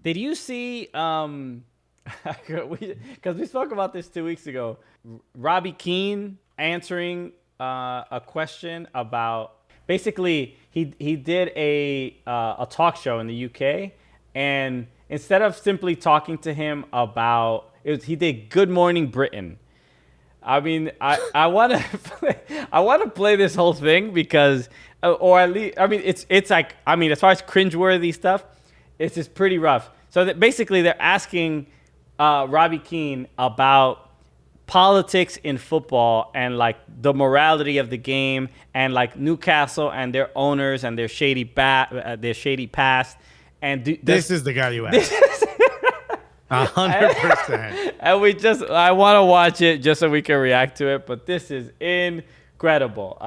Did you see? Because we spoke about this 2 weeks ago. Robbie Keane answering a question about basically he did a talk show in the UK, and instead of simply talking to him about he did Good Morning Britain. I mean, I want to play this whole thing because, or at least, I mean, it's like, I mean, as far as cringeworthy stuff, it's just pretty rough. So that basically they're asking Robbie Keane about politics in football and like the morality of the game and like Newcastle and their owners and their shady past. And this is the guy you asked. 100%. And I want to watch it just so we can react to it. But this is incredible.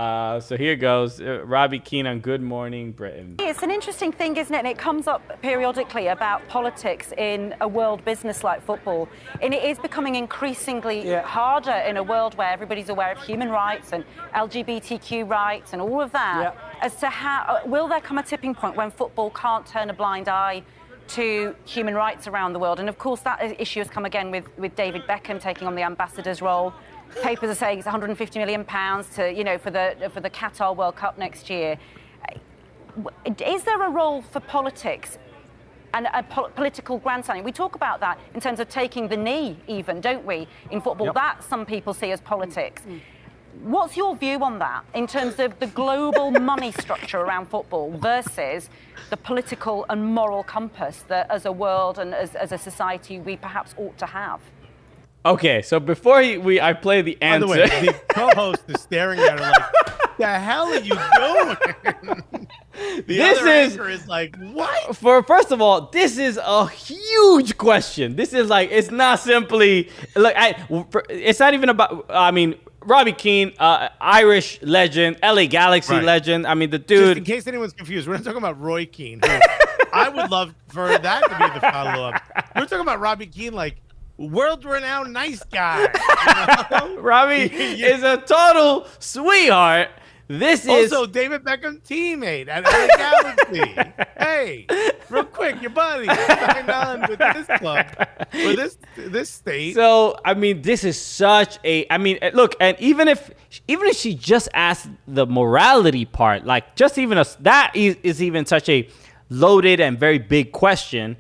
So here goes. Robbie Keane on Good Morning Britain. It's an interesting thing, isn't it? And it comes up periodically about politics in a world business like football. And it is becoming increasingly harder in a world where everybody's aware of human rights and LGBTQ rights and all of that. As to how, will there come a tipping point when football can't turn a blind eye to human rights around the world? And of course that issue has come again with David Beckham taking on the ambassador's role. Papers are saying it's £150 million to, for the Qatar World Cup next year. Is there a role for politics and a political grandstanding? We talk about that in terms of taking the knee even, don't we, in football? That some people see as politics. What's your view on that in terms of the global money structure around football versus the political and moral compass that as a world and as a society we perhaps ought to have? Okay, so before I play the answer. By the way, the co-host is staring at her like, the hell are you doing? The other anchor is like, what? First of all, this is a huge question. This is like, it's not simply, it's not even about, I mean, Robbie Keane, Irish legend, LA Galaxy legend. I mean, the dude. Just in case anyone's confused, we're not talking about Roy Keane. I would love for that to be the follow-up. We're talking about Robbie Keane, like, world-renowned nice guy. You know? Robbie is a total sweetheart. This is also David Beckham teammate at LA Galaxy. Hey, real quick, your buddy signed on with this club or this state. So I mean, this is such a. I mean, look, and even if she just asked the morality part, like just even that is even such a loaded and very big question.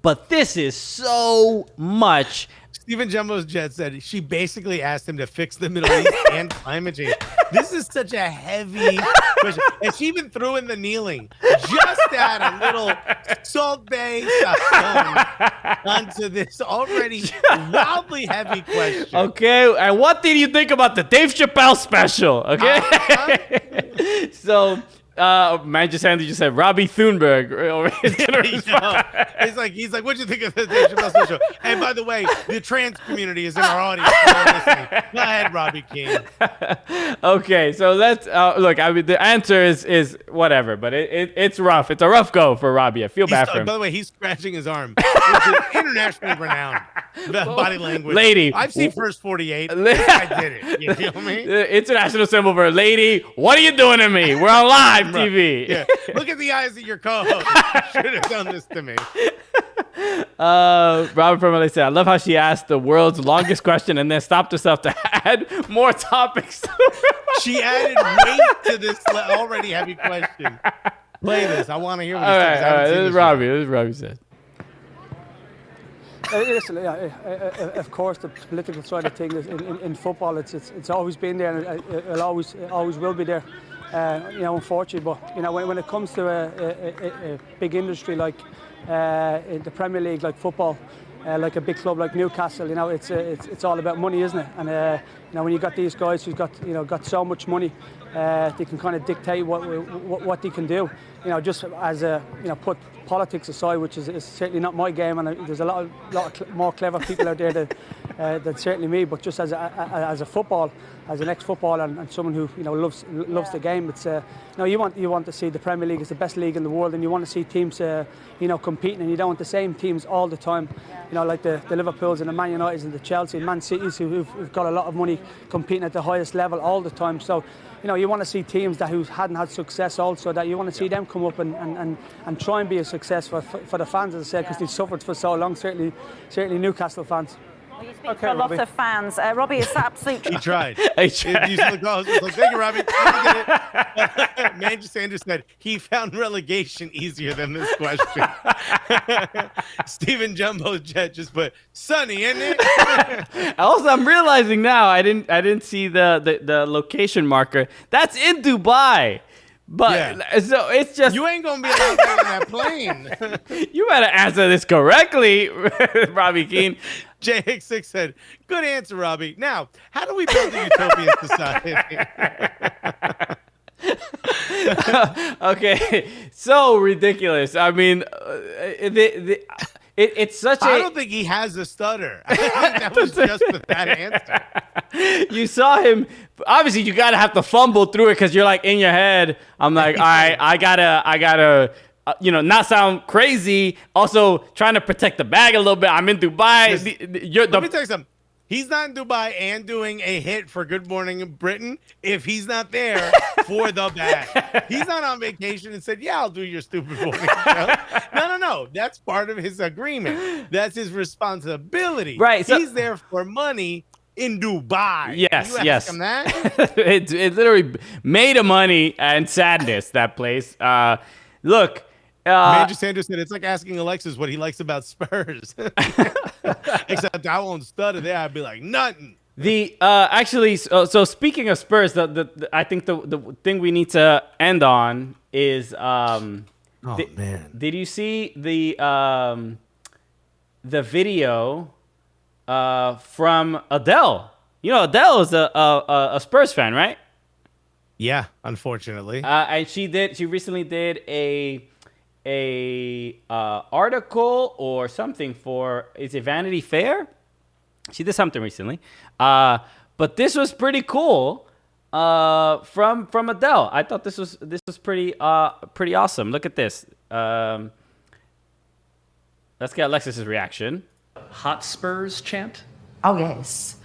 But this is so much. Stephen Jumbo's Jet said she basically asked him to fix the Middle East and climate change. This is such a heavy question. And she even threw in the kneeling. Just add a little Salt Bay onto this already wildly heavy question. Okay, and what did you think about the Dave Chappelle special? Okay, so. Manchester Sandy just said Robbie Thunberg. He's like, what'd you think of the Dave Chappelle special? And by the way, the trans community is in our audience. Go ahead, Robbie Keane. Okay, so let's look. I mean, the answer is whatever, but it's rough. It's a rough go for Robbie. I feel bad for him. By the way, he's scratching his arm. Which is internationally renowned body language. Lady, I've seen First 48. I did it. You feel me? The international symbol for lady. What are you doing to me? We're on live TV. Yeah. Look at the eyes of your co-host. Should have done this to me. Robert from LA said, I love how she asked the world's longest question and then stopped herself to add more topics. She added weight to this already heavy question. Play this. I want to hear what he says. All right. This is Robbie. This is Robbie said. Of course, the political side of things in football, it's always been there, and it always will be there. Unfortunately, but when it comes to a big industry like in the Premier League, like football, like a big club like Newcastle, it's all about money, isn't it? And when you got these guys who've got so much money, they can kind of dictate what they can do. Just as put politics aside, which is certainly not my game, and there's a lot more clever people out there than certainly me. But just as a football, as an ex-footballer and someone who loves the game, it's you want to see the Premier League is the best league in the world, and you want to see teams competing, and you don't want the same teams all the time. Like the Liverpools and the Man Uniteds and the Chelsea and Man Cities who've got a lot of money competing at the highest level all the time. So you want to see teams who hadn't had success also, that you want to see them come up and try and be as success for the fans, as I said, because they've suffered for so long. Certainly Newcastle fans. Well, you speak to a lot of fans. Robbie, it's absolute. He tried. He tried. He's like, thank you, Robbie. Manchester Sanders said he found relegation easier than this question. Stephen Jumbo Jet just put sunny, isn't it? Also, I'm realizing now I didn't see the location marker. That's in Dubai. But so it's just you ain't gonna be allowed to on that plane. You better answer this correctly, Robbie Keane. JX6 said, "Good answer, Robbie. Now, how do we build a utopian society?" Okay, so ridiculous. I mean, it's such I don't think he has a stutter. I think that was just that answer. You saw him. Obviously, you gotta have to fumble through it because you're like in your head. I'm like, all right, I gotta, not sound crazy. Also, trying to protect the bag a little bit. I'm in Dubai. Let me tell you something. He's not in Dubai and doing a hit for Good Morning Britain if he's not there for the bag. He's not on vacation and said, yeah, I'll do your stupid morning show. No. That's part of his agreement. That's his responsibility. Right. So, he's there for money in Dubai. Yes, you ask him that? it literally made of money and sadness, that place. Look. Major Sanders said it's like asking Alexis what he likes about Spurs. Except I won't stutter there. I'd be like, nothing. So speaking of Spurs, I think the thing we need to end on is man. Did you see the video from Adele? You know, Adele is a Spurs fan, right? Yeah, unfortunately. And she recently did a article or something for, is it Vanity Fair? She did something recently. But this was pretty cool from Adele. I thought this was pretty awesome. Look at this. Let's get Alexis's reaction. Hotspurs chant? Oh, yes.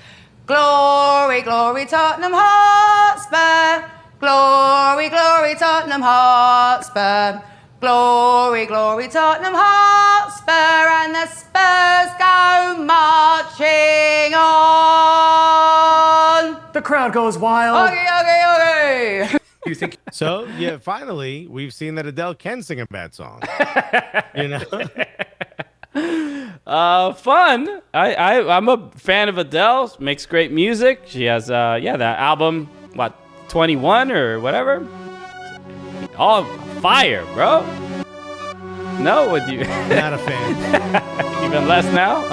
Glory, glory, Tottenham Hotspur. Glory, glory, Tottenham Hotspur. Glory, glory, Tottenham Hotspur, and the Spurs go marching on. The crowd goes wild. Okay. You think so? Yeah, finally, we've seen that Adele can sing a bad song. Fun. I'm a fan of Adele. Makes great music. She has that album, 21 or whatever. All fire, bro. No, would you? Not a fan. Even less now.